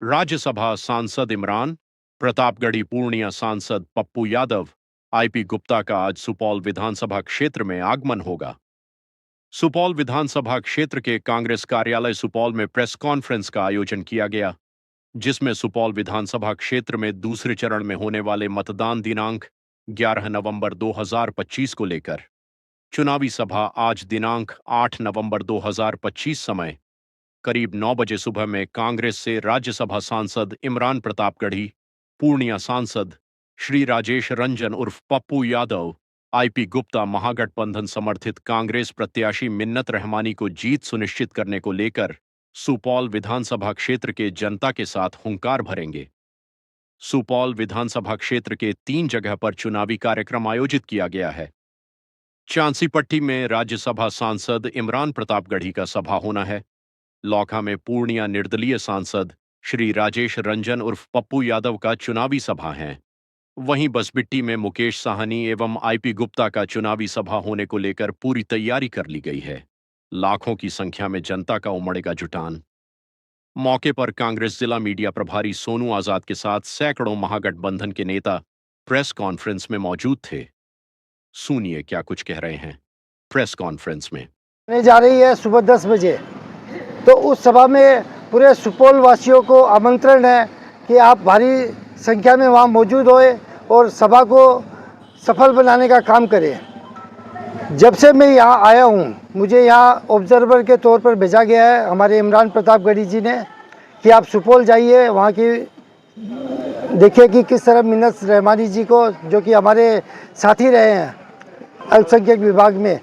राज्यसभा सांसद इमरान, प्रतापगढ़ी पूर्णिया सांसद पप्पू यादव, आईपी गुप्ता का आज सुपौल विधानसभा क्षेत्र में आगमन होगा। सुपौल विधानसभा क्षेत्र के कांग्रेस कार्यालय सुपौल में प्रेस कॉन्फ्रेंस का आयोजन किया गया, जिसमें सुपौल विधानसभा क्षेत्र में दूसरे चरण में होने वाले मतदान दिनांक 11 नवंबर 2025 को लेकर चुनावी सभा आज दिनांक 8 नवंबर 2025 समय करीब 9 बजे सुबह में कांग्रेस से राज्यसभा सांसद इमरान प्रतापगढ़ी, पूर्णिया सांसद श्री राजेश रंजन उर्फ पप्पू यादव, आईपी गुप्ता महागठबंधन समर्थित कांग्रेस प्रत्याशी मिन्नत रहमानी को जीत सुनिश्चित करने को लेकर सुपौल विधानसभा क्षेत्र के जनता के साथ हुंकार भरेंगे। सुपौल विधानसभा क्षेत्र के 3 जगह पर चुनावी कार्यक्रम आयोजित किया गया है। चांसीपट्टी में राज्यसभा सांसद इमरान प्रतापगढ़ी का सभा होना है। लौखा में पूर्णिया निर्दलीय सांसद श्री राजेश रंजन उर्फ पप्पू यादव का चुनावी सभा है। वहीं बसबिट्टी में मुकेश साहनी एवं आईपी गुप्ता का चुनावी सभा होने को लेकर पूरी तैयारी कर ली गई है। लाखों की संख्या में जनता का उमड़ेगा जुटान। मौके पर कांग्रेस जिला मीडिया प्रभारी सोनू आजाद के साथ सैकड़ों महागठबंधन के नेता प्रेस कॉन्फ्रेंस में मौजूद थे। सुनिए क्या कुछ कह रहे हैं प्रेस कॉन्फ्रेंस में। जा रही है सुबह 10 बजे, तो उस सभा में पूरे सुपौल वासियों को आमंत्रण है कि आप भारी संख्या में वहाँ मौजूद होए और सभा को सफल बनाने का काम करें। जब से मैं यहाँ आया हूँ, मुझे यहाँ ऑब्जर्वर के तौर पर भेजा गया है हमारे इमरान प्रतापगढ़ी जी ने कि आप सुपौल जाइए, वहाँ की देखिए कि किस तरह मिन्नत रहमानी जी को, जो कि हमारे साथी रहे हैं अल्पसंख्यक विभाग में,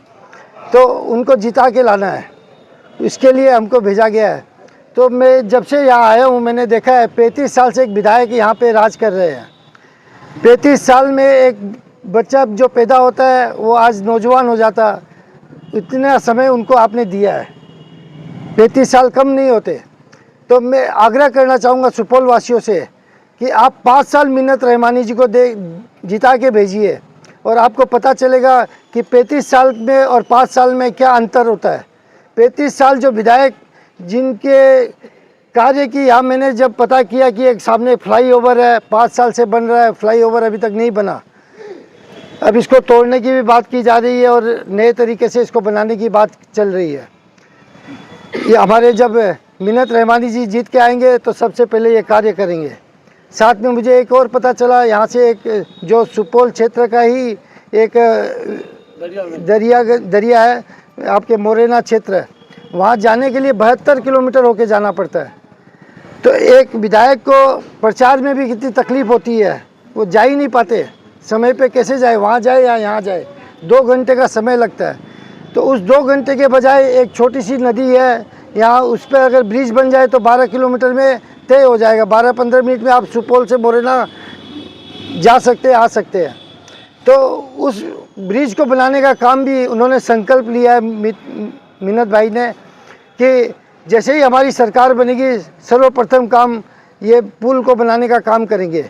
तो उनको जिता के लाना है। इसके लिए हमको भेजा गया है। तो मैं जब से यहाँ आया हूँ, मैंने देखा है 35 साल से एक विधायक यहाँ पे राज कर रहे हैं। 35 साल में एक बच्चा जो पैदा होता है वो आज नौजवान हो जाता, इतना समय उनको आपने दिया है। 35 साल कम नहीं होते। तो मैं आग्रह करना चाहूँगा सुपौल वासियों से कि आप 5 साल मिन्नत रहमानी जी को जिता के भेजिए और आपको पता चलेगा कि 35 साल में और 5 साल में क्या अंतर होता है। 35 साल जो विधायक जिनके कार्य की, यहाँ मैंने जब पता किया कि एक सामने फ्लाईओवर है, 5 साल से बन रहा है, फ्लाईओवर अभी तक नहीं बना, अब इसको तोड़ने की भी बात की जा रही है और नए तरीके से इसको बनाने की बात चल रही है। ये हमारे जब मिन्नत रहमानी जी जीत के आएंगे तो सबसे पहले ये कार्य करेंगे। साथ में मुझे एक और पता चला, यहाँ से एक जो सुपौल क्षेत्र का ही एक दरिया है, आपके मोरेना क्षेत्र, वहाँ जाने के लिए 72 किलोमीटर होके जाना पड़ता है। तो एक विधायक को प्रचार में भी कितनी तकलीफ होती है, वो जा ही नहीं पाते, समय पे कैसे जाए, वहाँ जाए या यहाँ जाए, 2 घंटे का समय लगता है। तो उस 2 घंटे के बजाय एक छोटी सी नदी है यहाँ, उस पर अगर ब्रिज बन जाए तो 12 किलोमीटर में तय हो जाएगा। 12-15 मिनट में आप सुपौल से मोरेना जा सकते हैं, आ सकते हैं। तो उस ब्रिज को बनाने का काम भी उन्होंने संकल्प लिया है मिन्नत भाई ने कि जैसे ही हमारी सरकार बनेगी सर्वप्रथम काम ये पुल को बनाने का काम करेंगे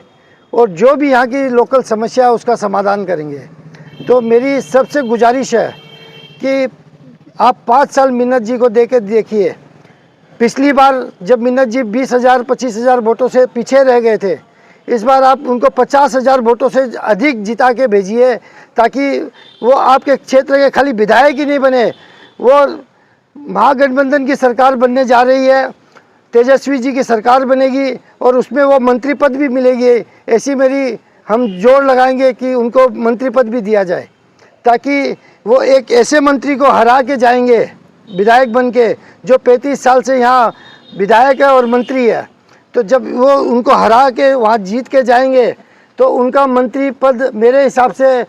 और जो भी यहाँ की लोकल समस्या है उसका समाधान करेंगे। तो मेरी सबसे गुजारिश है कि आप 5 साल मिन्नत जी को दे के देखिए। पिछली बार जब मिन्नत जी 20,000-25,000 वोटों से पीछे रह गए थे, इस बार आप उनको 50,000 वोटों से अधिक जिता के भेजिए ताकि वो आपके क्षेत्र के खाली विधायक ही नहीं बने, वो महागठबंधन की सरकार बनने जा रही है, तेजस्वी जी की सरकार बनेगी और उसमें वो मंत्री पद भी मिलेगी। ऐसी हम जोर लगाएंगे कि उनको मंत्री पद भी दिया जाए ताकि वो एक ऐसे मंत्री को हरा के जाएंगे विधायक बन के, जो 35 साल से यहाँ विधायक है और मंत्री है। तो जब वो उनको हरा के वहाँ जीत के जाएंगे तो उनका मंत्री पद मेरे हिसाब से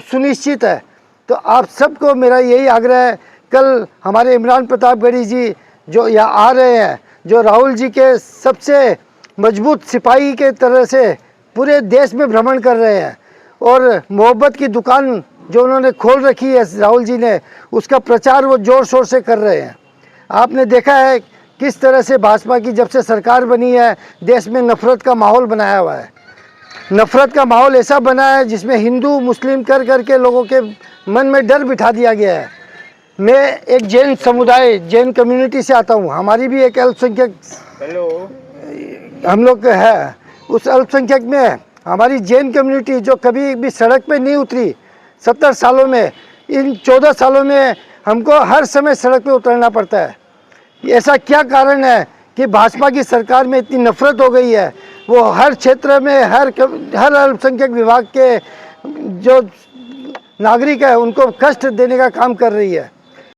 सुनिश्चित है। तो आप सबको मेरा यही आग्रह है, कल हमारे इमरान प्रतापगढ़ी जी जो यहाँ आ रहे हैं, जो राहुल जी के सबसे मजबूत सिपाही के तरह से पूरे देश में भ्रमण कर रहे हैं और मोहब्बत की दुकान जो उन्होंने खोल रखी है राहुल जी ने, उसका प्रचार वो ज़ोर शोर से कर रहे हैं। आपने देखा है किस तरह से भाजपा की जब से सरकार बनी है देश में नफरत का माहौल बनाया हुआ है। नफरत का माहौल ऐसा बना है जिसमें हिंदू मुस्लिम कर करके लोगों के मन में डर बिठा दिया गया है। मैं एक जैन समुदाय, जैन कम्युनिटी से आता हूँ, हमारी भी एक अल्पसंख्यक हम लोग है, उस अल्पसंख्यक में हमारी जैन कम्युनिटी जो कभी भी सड़क पे नहीं उतरी 70 सालों में, इन 14 सालों में हमको हर समय सड़क पे उतरना पड़ता है। ऐसा क्या कारण है कि भाजपा की सरकार में इतनी नफरत हो गई है? वो हर क्षेत्र में हर अल्पसंख्यक विभाग के जो नागरिक है उनको कष्ट देने का काम कर रही है।